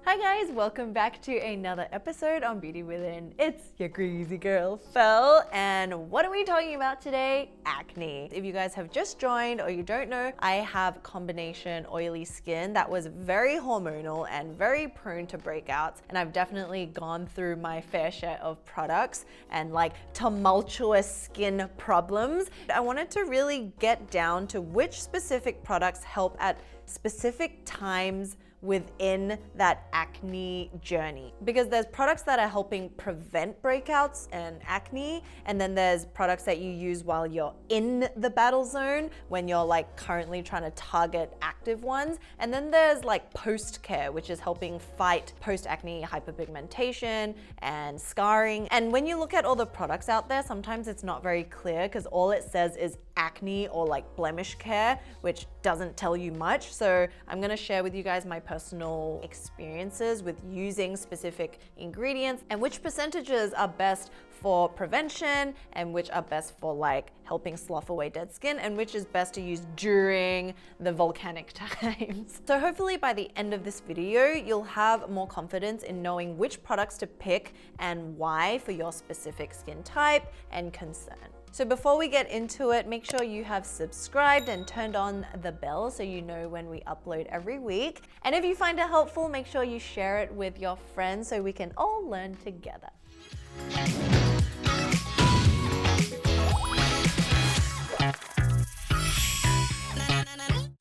Hi guys, welcome back to another episode on Beauty Within. It's your crazy girl, Fel, and what are we talking about today? Acne. If you guys have just joined or you don't know, I have combination oily skin that was very hormonal and very prone to breakouts, and I've definitely gone through my fair share of products and like tumultuous skin problems. I wanted to really get down to which specific products help at specific times within that acne journey, because there's products that are helping prevent breakouts and acne, and then there's products that you use while you're in the battle zone when you're like currently trying to target active ones, and then there's like Postcare, which is helping fight post-acne hyperpigmentation and scarring. And when you look at all the products out there, sometimes it's not very clear because all it says is acne or like blemish care, which doesn't tell you much. So I'm gonna share with you guys my personal experiences with using specific ingredients and which percentages are best for prevention and which are best for like helping slough away dead skin and which is best to use during the volcanic times. So hopefully by the end of this video, you'll have more confidence in knowing which products to pick and why for your specific skin type and concern. So before we get into it, make sure you have subscribed and turned on the bell so you know when we upload every week. And if you find it helpful, make sure you share it with your friends so we can all learn together.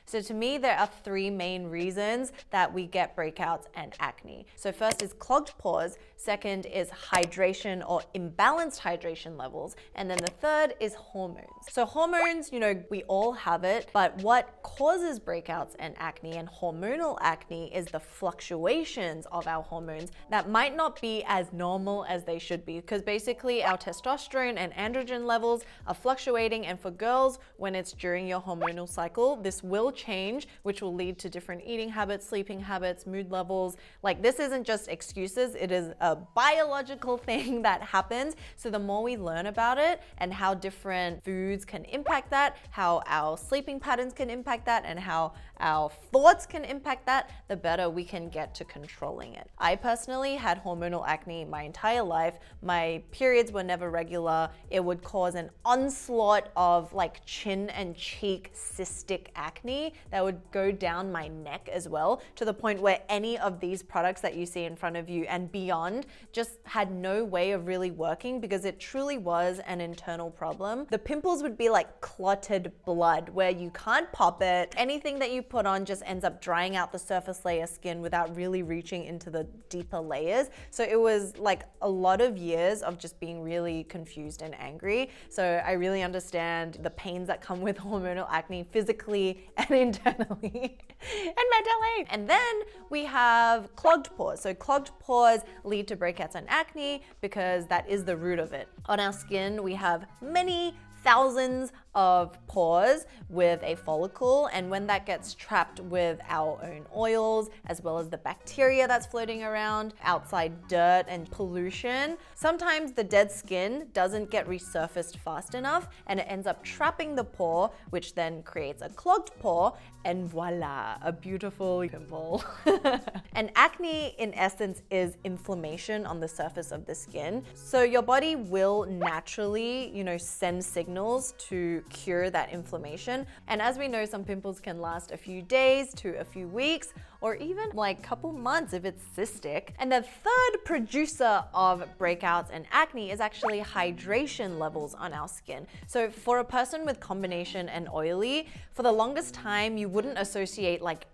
So to me, there are three main reasons that we get breakouts and acne. So first is clogged pores, second is hydration or imbalanced hydration levels, and then the third is hormones. So hormones, we all have it, but what causes breakouts and acne and hormonal acne is the fluctuations of our hormones that might not be as normal as they should be, because basically our testosterone and androgen levels are fluctuating, and for girls, when it's during your hormonal cycle, this will change, which will lead to different eating habits, sleeping habits, mood levels. Like, this isn't just excuses, it is a biological thing that happens. So the more we learn about it and how different foods can impact that, how our sleeping patterns can impact that, and how our thoughts can impact that, the better we can get to controlling it. I personally had hormonal acne my entire life. My periods were never regular. It would cause an onslaught of like chin and cheek cystic acne that would go down my neck as well, to the point where any of these products that you see in front of you and beyond just had no way of really working, because it truly was an internal problem. The pimples would be like clotted blood where you can't pop it. Anything that you put on just ends up drying out the surface layer skin without really reaching into the deeper layers. So it was like a lot of years of just being really confused and angry. So I really understand the pains that come with hormonal acne physically and internally and mentally. And then we have clogged pores. So clogged pores lead to breakouts and acne because that is the root of it. On our skin, we have many thousands of pores with a follicle, and when that gets trapped with our own oils as well as the bacteria that's floating around, outside dirt and pollution, sometimes the dead skin doesn't get resurfaced fast enough and it ends up trapping the pore, which then creates a clogged pore, and voila, a beautiful pimple. And acne in essence is inflammation on the surface of the skin. So your body will naturally, send signals to cure that inflammation. And as we know, some pimples can last a few days to a few weeks, or even like a couple months if it's cystic. And the third producer of breakouts and acne is actually hydration levels on our skin. So for a person with combination and oily, for the longest time, you wouldn't associate like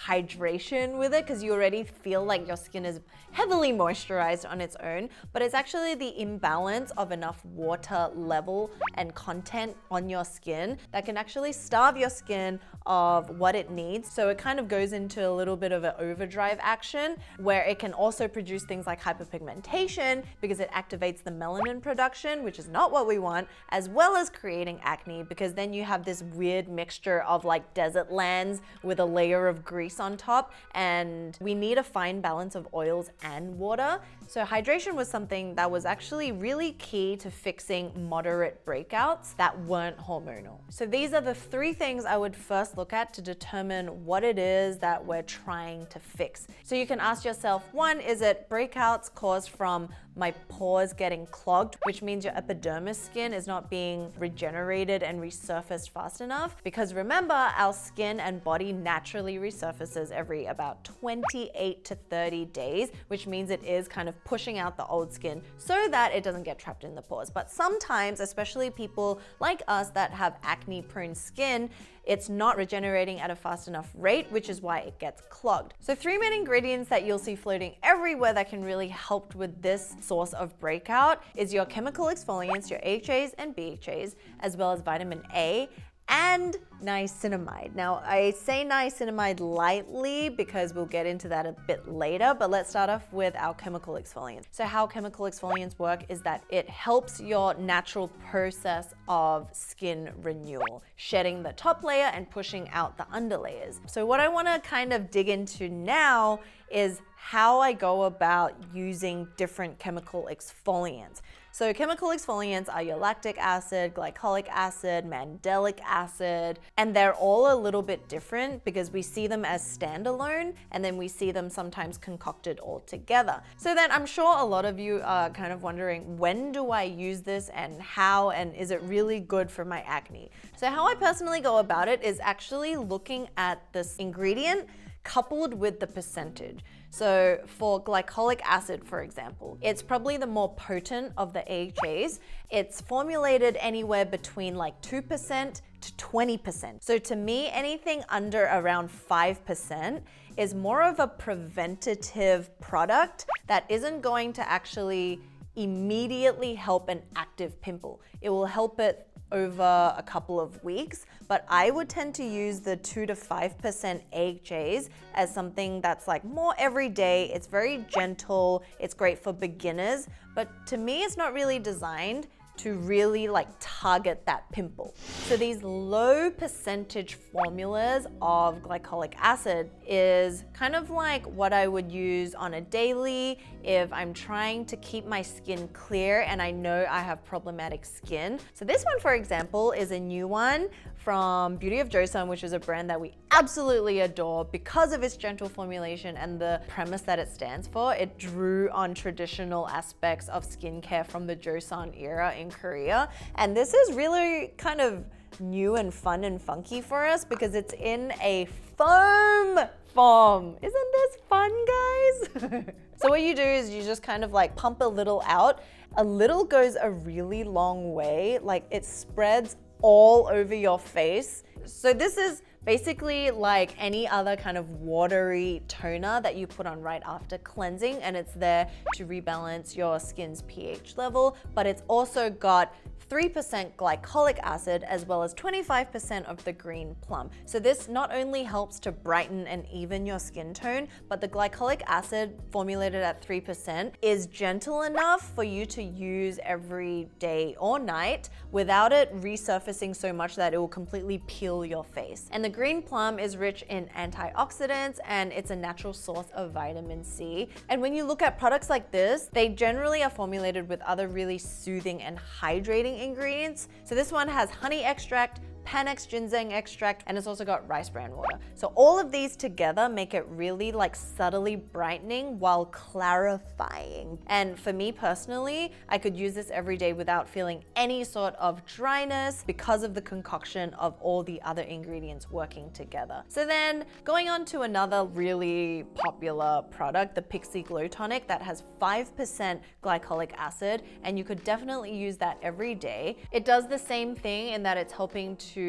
hydration with it because you already feel like your skin is heavily moisturized on its own, but it's actually the imbalance of enough water level and content on your skin that can actually starve your skin of what it needs. So it kind of goes into a little bit of an overdrive action where it can also produce things like hyperpigmentation because it activates the melanin production, which is not what we want, as well as creating acne, because then you have this weird mixture of like desert lands with a layer of green grease on top, and we need a fine balance of oils and water. So hydration was something that was actually really key to fixing moderate breakouts that weren't hormonal. So these are the 3 things I would first look at to determine what it is that we're trying to fix. So you can ask yourself, 1, is it breakouts caused from my pores getting clogged, which means your epidermis skin is not being regenerated and resurfaced fast enough? Because remember, our skin and body naturally resurfaces every about 28 to 30 days, which means it is kind of pushing out the old skin so that it doesn't get trapped in the pores. But sometimes, especially people like us that have acne-prone skin, it's not regenerating at a fast enough rate, which is why it gets clogged. So 3 main ingredients that you'll see floating everywhere that can really help with this source of breakout is your chemical exfoliants, your HAs and BHAs, as well as vitamin A and niacinamide. Now, I say niacinamide lightly because we'll get into that a bit later, but let's start off with our chemical exfoliants. So how chemical exfoliants work is that it helps your natural process of skin renewal, shedding the top layer and pushing out the underlayers. So what I wanna kind of dig into now is how I go about using different chemical exfoliants. So chemical exfoliants are your lactic acid, glycolic acid, mandelic acid, and they're all a little bit different because we see them as standalone and then we see them sometimes concocted all together. So then I'm sure a lot of you are kind of wondering, when do I use this and how, and is it really good for my acne? So how I personally go about it is actually looking at this ingredient coupled with the percentage. So for glycolic acid, for example, it's probably the more potent of the AHAs. It's formulated anywhere between like 2% to 20%. So to me, anything under around 5% is more of a preventative product that isn't going to actually immediately help an active pimple. It will help it over a couple of weeks, but I would tend to use the 2 to 5% AHAs as something that's like more everyday. It's very gentle, it's great for beginners, but to me it's not really designed to really like target that pimple. So these low percentage formulas of glycolic acid is kind of like what I would use on a daily if I'm trying to keep my skin clear and I know I have problematic skin. So this one, for example, is a new one from Beauty of Joseon, which is a brand that we absolutely adore because of its gentle formulation and the premise that it stands for. It drew on traditional aspects of skincare from the Joseon era in Korea. And this is really kind of new and fun and funky for us because it's in a foam form. Isn't this fun, guys? So what you do is you just kind of like pump a little out. A little goes a really long way. Like it spreads all over your face. So this is basically like any other kind of watery toner that you put on right after cleansing, and it's there to rebalance your skin's pH level, but it's also got 3% glycolic acid as well as 25% of the green plum. So this not only helps to brighten and even your skin tone, but the glycolic acid formulated at 3% is gentle enough for you to use every day or night without it resurfacing so much that it will completely peel your face. And the green plum is rich in antioxidants and it's a natural source of vitamin C. And when you look at products like this, they generally are formulated with other really soothing and hydrating ingredients. So this one has honey extract, Panax ginseng extract, and it's also got rice bran water. So all of these together make it really like subtly brightening while clarifying. And for me personally, I could use this every day without feeling any sort of dryness because of the concoction of all the other ingredients working together. So then going on to another really popular product, the Pixi Glow Tonic, that has 5% glycolic acid, and you could definitely use that every day. It does the same thing in that it's helping to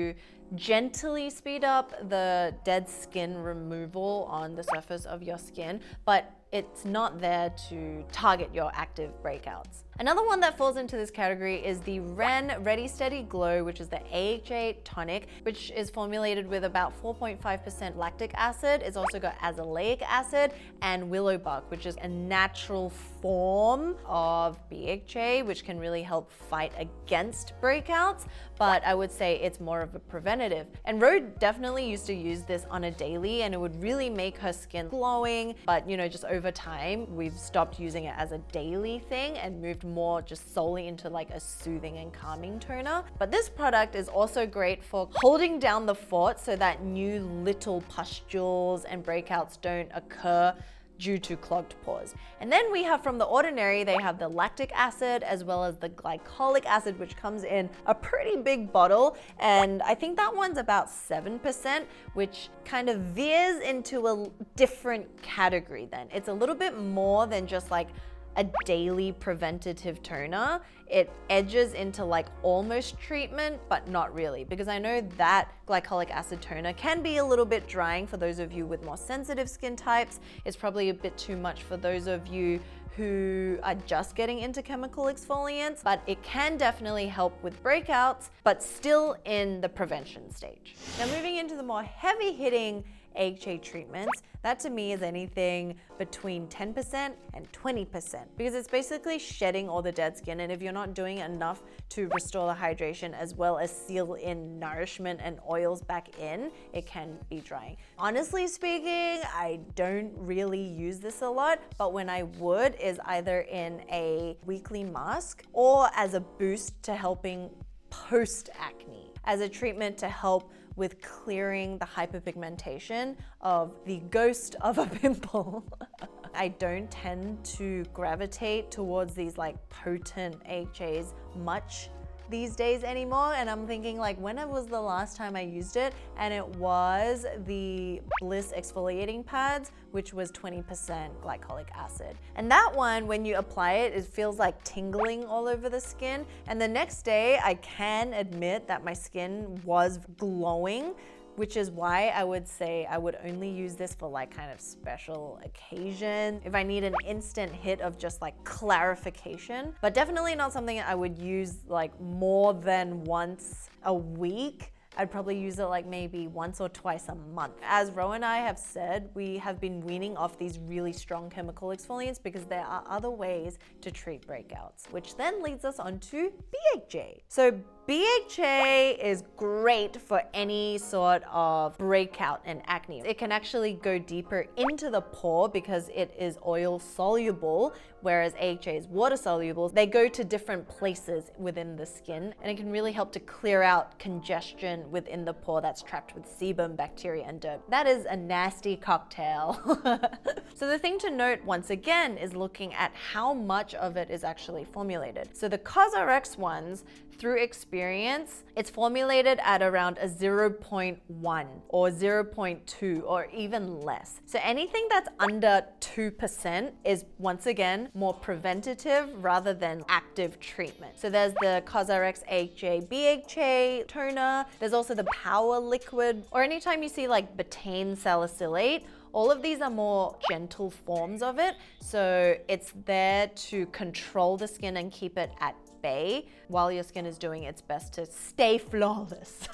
gently speed up the dead skin removal on the surface of your skin, but it's not there to target your active breakouts. Another one that falls into this category is the Ren Ready Steady Glow, which is the AHA tonic, which is formulated with about 4.5% lactic acid. It's also got azelaic acid and willow bark, which is a natural form of BHA, which can really help fight against breakouts. But I would say it's more of a preventative preventative. And Ro definitely used to use this on a daily and it would really make her skin glowing, but you know, just over time, we've stopped using it as a daily thing and moved more just solely into like a soothing and calming toner. But this product is also great for holding down the fort so that new little pustules and breakouts don't occur due to clogged pores. And then we have from The Ordinary, they have the lactic acid as well as the glycolic acid, which comes in a pretty big bottle. And I think that one's about 7%, which kind of veers into a different category then. It's a little bit more than just like a daily preventative toner. It edges into like almost treatment, but not really, because I know that glycolic acid toner can be a little bit drying for those of you with more sensitive skin types. It's probably a bit too much for those of you who are just getting into chemical exfoliants, but it can definitely help with breakouts, but still in the prevention stage. Now moving into the more heavy hitting HA treatments, that to me is anything between 10% and 20%, because it's basically shedding all the dead skin, and if you're not doing enough to restore the hydration as well as seal in nourishment and oils back in, it can be drying. Honestly speaking, I don't really use this a lot, but when I would is either in a weekly mask or as a boost to helping post-acne, as a treatment to help with clearing the hyperpigmentation of the ghost of a pimple. I don't tend to gravitate towards these like potent HAs much these days anymore, and I'm thinking like, when was the last time I used it? And it was the Bliss exfoliating pads, which was 20% glycolic acid. And that one, when you apply it, it feels like tingling all over the skin. And the next day, I can admit that my skin was glowing, which is why I would say I would only use this for like kind of special occasion, if I need an instant hit of just like clarification, but definitely not something I would use like more than once a week. I'd probably use it like maybe once or twice a month. As Ro and I have said, we have been weaning off these really strong chemical exfoliants because there are other ways to treat breakouts, which then leads us on to BHA. So BHA is great for any sort of breakout and acne. It can actually go deeper into the pore because it is oil soluble, whereas AHA is water soluble. They go to different places within the skin, and it can really help to clear out congestion within the pore that's trapped with sebum, bacteria, and dirt. That is a nasty cocktail. So the thing to note once again is looking at how much of it is actually formulated. So the CosRx ones, through experience, it's formulated at around a 0.1 or 0.2 or even less. So anything that's under 2% is once again more preventative rather than active treatment. So there's the CosRx HA BHA toner, there's also the Power Liquid, or anytime you see like betaine salicylate, all of these are more gentle forms of it. So it's there to control the skin and keep it at bay while your skin is doing its best to stay flawless.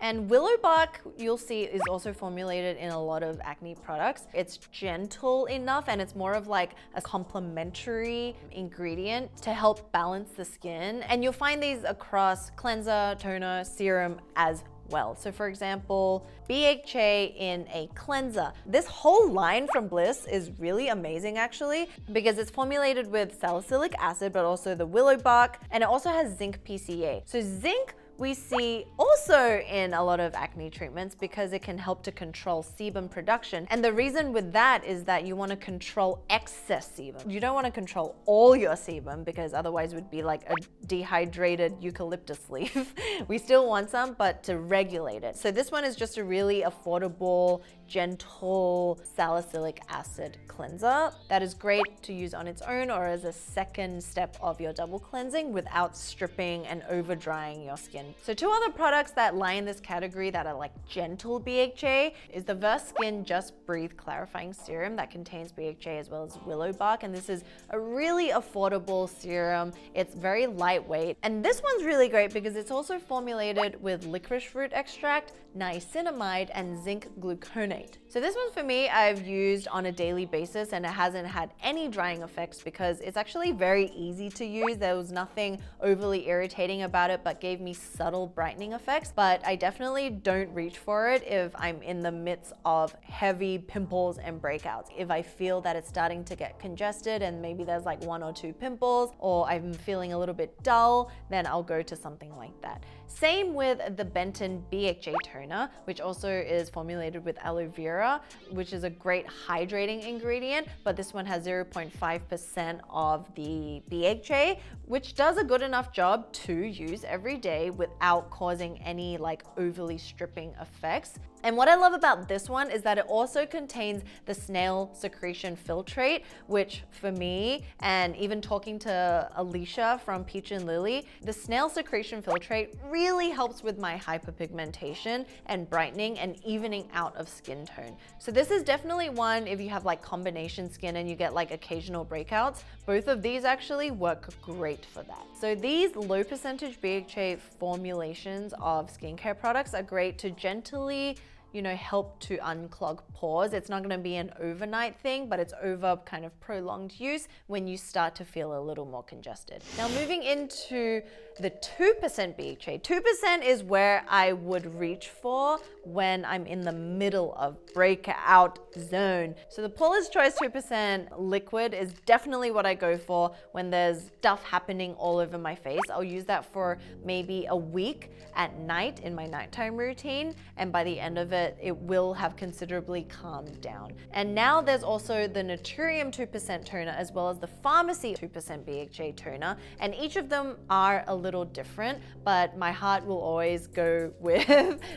And willow bark, you'll see, is also formulated in a lot of acne products. It's gentle enough and it's more of like a complementary ingredient to help balance the skin. And you'll find these across cleanser, toner, serum as well. So for example, BHA in a cleanser. This whole line from Bliss is really amazing actually, because it's formulated with salicylic acid, but also the willow bark, and it also has zinc PCA. So zinc we see also in a lot of acne treatments because it can help to control sebum production. And the reason with that is that you want to control excess sebum. You don't want to control all your sebum because otherwise it would be like a dehydrated eucalyptus leaf. We still want some, but to regulate it. So this one is just a really affordable, gentle salicylic acid cleanser that is great to use on its own or as a second step of your double cleansing without stripping and over drying your skin. So two other products that lie in this category that are like gentle BHA is the Verse Skin Just Breathe Clarifying Serum that contains BHA as well as willow bark, and this is a really affordable serum. It's very lightweight, and this one's really great because it's also formulated with licorice root extract, niacinamide, and zinc gluconate. eliminate. So this one for me, I've used on a daily basis and it hasn't had any drying effects because it's actually very easy to use. There was nothing overly irritating about it, but gave me subtle brightening effects. But I definitely don't reach for it if I'm in the midst of heavy pimples and breakouts. If I feel that it's starting to get congested and maybe there's like 1 or 2 pimples, or I'm feeling a little bit dull, then I'll go to something like that. Same with the Benton BHA toner, which also is formulated with aloe vera, which is a great hydrating ingredient, but this one has 0.5% of the BHA, which does a good enough job to use every day without causing any like overly stripping effects. And what I love about this one is that it also contains the snail secretion filtrate, which for me, and even talking to Alicia from Peach and Lily, the snail secretion filtrate really helps with my hyperpigmentation and brightening and evening out of skin tone. So this is definitely one if you have like combination skin and you get like occasional breakouts. Both of these actually work great for that. So these low percentage BHA formulations of skincare products are great to gently help to unclog pores. It's not going to be an overnight thing, but it's over kind of prolonged use when you start to feel a little more congested. Now moving into the 2% BHA. 2% is where I would reach for when I'm in the middle of breakout zone. So the Paula's Choice 2% liquid is definitely what I go for when there's stuff happening all over my face. I'll use that for maybe a week at night in my nighttime routine, and by the end of it, it will have considerably calmed down. And now there's also the Naturium 2% toner as well as the Pharmacy 2% BHA toner, and each of them are a little different, but my heart will always go with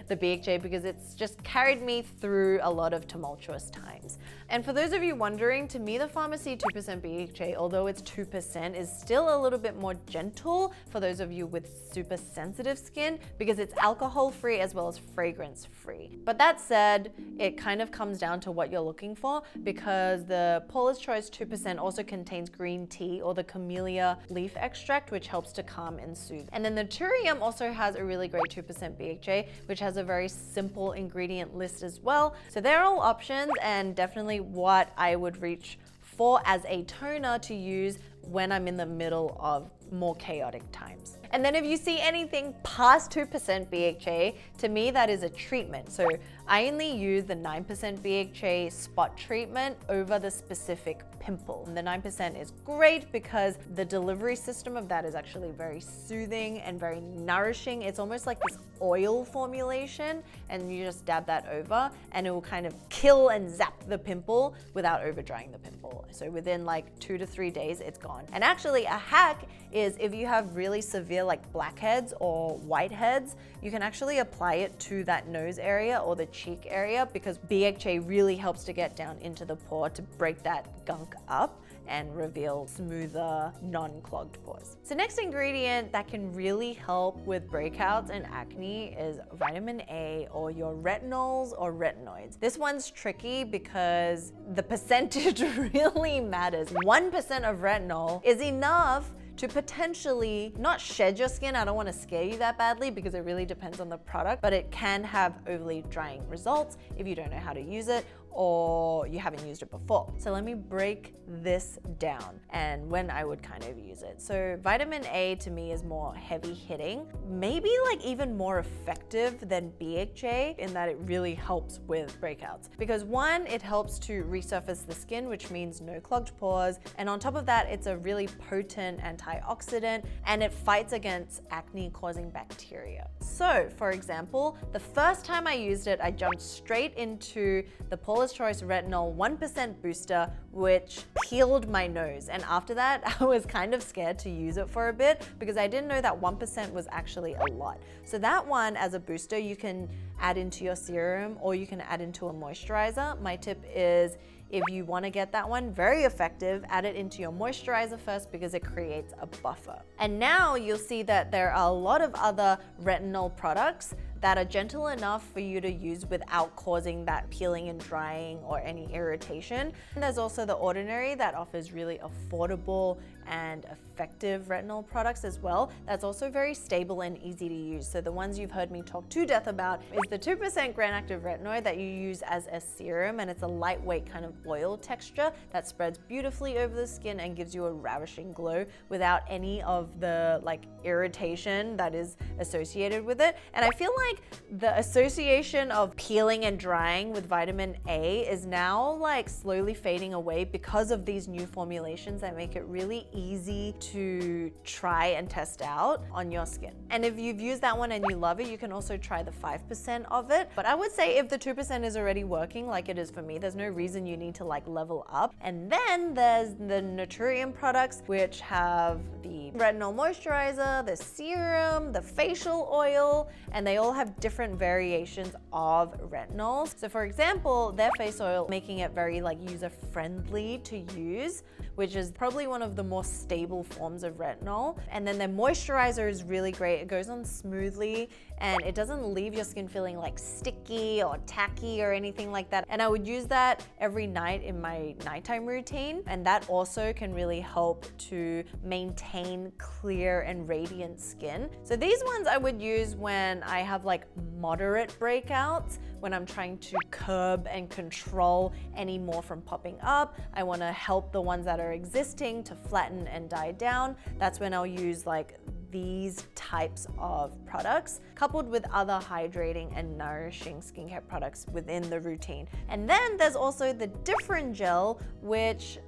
the BHA because it's just carried me through a lot of tumultuous times. And for those of you wondering, to me the Pharmacy 2% BHA, although it's 2%, is still a little bit more gentle for those of you with super sensitive skin because it's alcohol free as well as fragrance free. But that said, it kind of comes down to what you're looking for because the Paula's Choice 2% also contains green tea or the camellia leaf extract, which helps to calm and soothe. And then the Naturium also has a really great 2% BHA, which has a very simple ingredient list as well. So they're all options and definitely what I would reach for as a toner to use when I'm in the middle of more chaotic times. And then if you see anything past 2% BHA, to me that is a treatment. So I only use the 9% BHA spot treatment over the specific pimple. And the 9% is great because the delivery system of that is actually very soothing and very nourishing. It's almost like this oil formulation, and you just dab that over and it will kind of kill and zap the pimple without over drying the pimple. So within like 2 to 3 days, it's gone. And actually a hack is if you have really severe like blackheads or whiteheads, you can actually apply it to that nose area or the cheek area because BHA really helps to get down into the pore to break that gunk up and reveal smoother, non-clogged pores. So next ingredient that can really help with breakouts and acne is vitamin A or your retinols or retinoids. This one's tricky because the percentage really matters. 1% of retinol is enough to potentially not shed your skin. I don't want to scare you that badly because it really depends on the product, but it can have overly drying results if you don't know how to use it or you haven't used it before. So let me break this down and when I would kind of use it. So vitamin A to me is more heavy hitting, maybe like even more effective than BHA in that it really helps with breakouts. Because one, it helps to resurface the skin, which means no clogged pores. And on top of that, it's a really potent antioxidant and it fights against acne causing bacteria. So for example, the first time I used it, I jumped straight into the Paula's Choice Retinol 1% booster, which peeled my nose. And after that, I was kind of scared to use it for a bit because I didn't know that 1% was actually a lot. So that one as a booster, you can add into your serum or you can add into a moisturizer. My tip is if you want to get that one, very effective, add it into your moisturizer first because it creates a buffer. And now you'll see that there are a lot of other retinol products that are gentle enough for you to use without causing that peeling and drying or any irritation. And there's also the Ordinary that offers really affordable and effective retinol products as well. That's also very stable and easy to use. So the ones you've heard me talk to death about is the 2% gram-active retinoid that you use as a serum, and it's a lightweight kind of oil texture that spreads beautifully over the skin and gives you a ravishing glow without any of the like irritation that is associated with it. And I feel like the association of peeling and drying with vitamin A is now like slowly fading away because of these new formulations that make it really easy to try and test out on your skin. And if you've used that one and you love it, you can also try the 5% of it. But I would say if the 2% is already working like it is for me, there's no reason you need to like level up. And then there's the Naturium products, which have the retinol moisturizer, the serum, the facial oil, and they all have different variations of retinols. So for example, their face oil, making it very like user-friendly to use, which is probably one of the more stable forms of retinol. And then their moisturizer is really great. It goes on smoothly and it doesn't leave your skin feeling like sticky or tacky or anything like that. And I would use that every night in my nighttime routine. And that also can really help to maintain clear and radiant skin. So these ones I would use when I have like moderate breakouts, when I'm trying to curb and control any more from popping up. I want to help the ones that are existing to flatten and die down. That's when I'll use like these types of products coupled with other hydrating and nourishing skincare products within the routine. And then there's also the different gel, which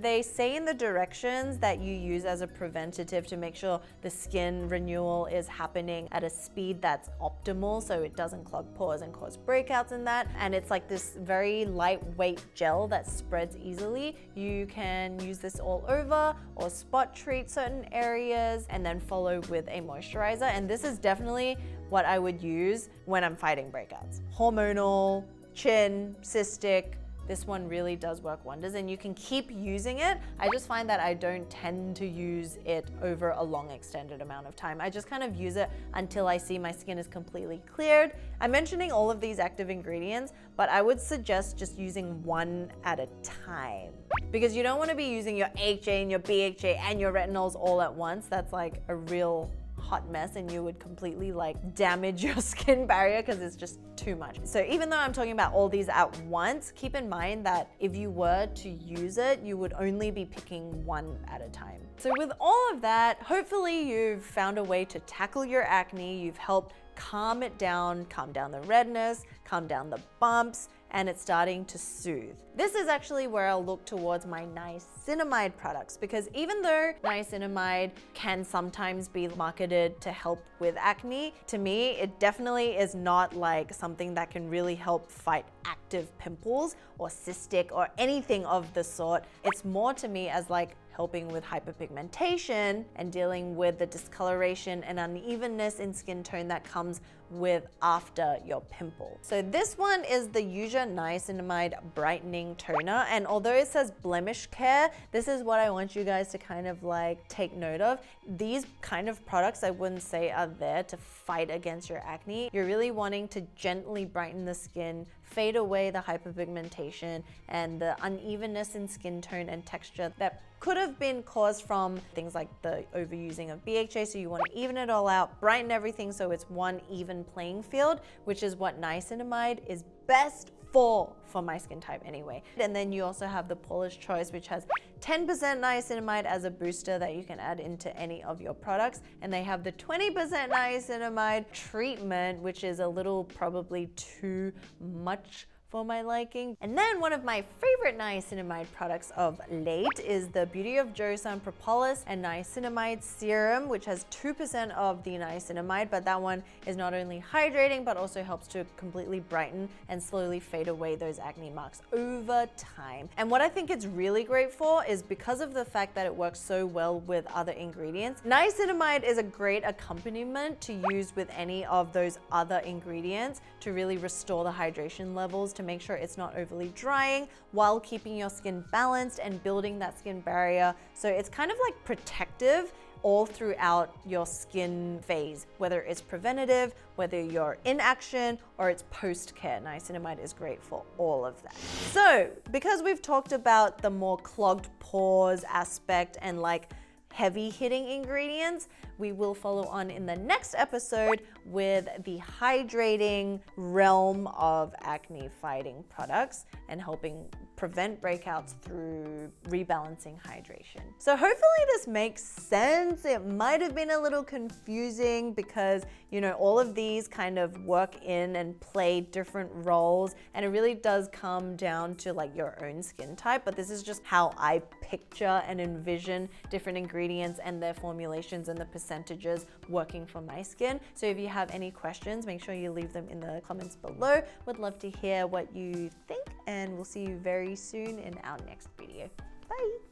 they say in the directions that you use as a preventative to make sure the skin renewal is happening at a speed that's optimal so it doesn't clog pores and cause breakouts in that. And it's like this very lightweight gel that spreads easily. You can use this all over or spot treat certain areas and then follow with a moisturizer. And this is definitely what I would use when I'm fighting breakouts. Hormonal, chin, cystic. This one really does work wonders and you can keep using it. I just find that I don't tend to use it over a long extended amount of time. I just kind of use it until I see my skin is completely cleared. I'm mentioning all of these active ingredients, but I would suggest just using one at a time because you don't want to be using your HA and your BHA and your retinols all at once. That's like a real hot mess and you would completely like damage your skin barrier because it's just too much. So even though I'm talking about all these at once, keep in mind that if you were to use it, you would only be picking one at a time. So with all of that, hopefully you've found a way to tackle your acne. You've helped calm it down, calm down the redness, calm down the bumps, and it's starting to soothe. This is actually where I'll look towards my niacinamide products because even though niacinamide can sometimes be marketed to help with acne, to me, it definitely is not like something that can really help fight active pimples or cystic or anything of the sort. It's more to me as like helping with hyperpigmentation and dealing with the discoloration and unevenness in skin tone that comes with after your pimple. So this one is the Yuja Niacinamide Brightening Toner, and although it says blemish care, this is what I want you guys to kind of like take note of. These kind of products I wouldn't say are there to fight against your acne. You're really wanting to gently brighten the skin, fade away the hyperpigmentation and the unevenness in skin tone and texture that could have been caused from things like the overusing of BHA. So you want to even it all out, brighten everything so it's one even playing field, which is what niacinamide is best for my skin type anyway. And then you also have the Paula's Choice, which has 10% niacinamide as a booster that you can add into any of your products. And they have the 20% niacinamide treatment, which is a little probably too much for my liking. And then one of my favorite niacinamide products of late is the Beauty of Joseon Propolis and Niacinamide Serum, which has 2% of the niacinamide, but that one is not only hydrating, but also helps to completely brighten and slowly fade away those acne marks over time. And what I think it's really great for is because of the fact that it works so well with other ingredients, niacinamide is a great accompaniment to use with any of those other ingredients to really restore the hydration levels, to make sure it's not overly drying while keeping your skin balanced and building that skin barrier. So it's kind of like protective all throughout your skin phase, whether it's preventative, whether you're in action, or it's post-care. Niacinamide is great for all of that. So, because we've talked about the more clogged pores aspect and like heavy hitting ingredients, we will follow on in the next episode with the hydrating realm of acne fighting products and helping prevent breakouts through rebalancing hydration. So hopefully this makes sense. It might have been a little confusing because, you know, all of these kind of work in and play different roles, and it really does come down to like your own skin type, but this is just how I picture and envision different ingredients and their formulations and the percentages working for my skin. So if you have any questions, make sure you leave them in the comments below. Would love to hear what you think, and we'll see you very soon in our next video. Bye.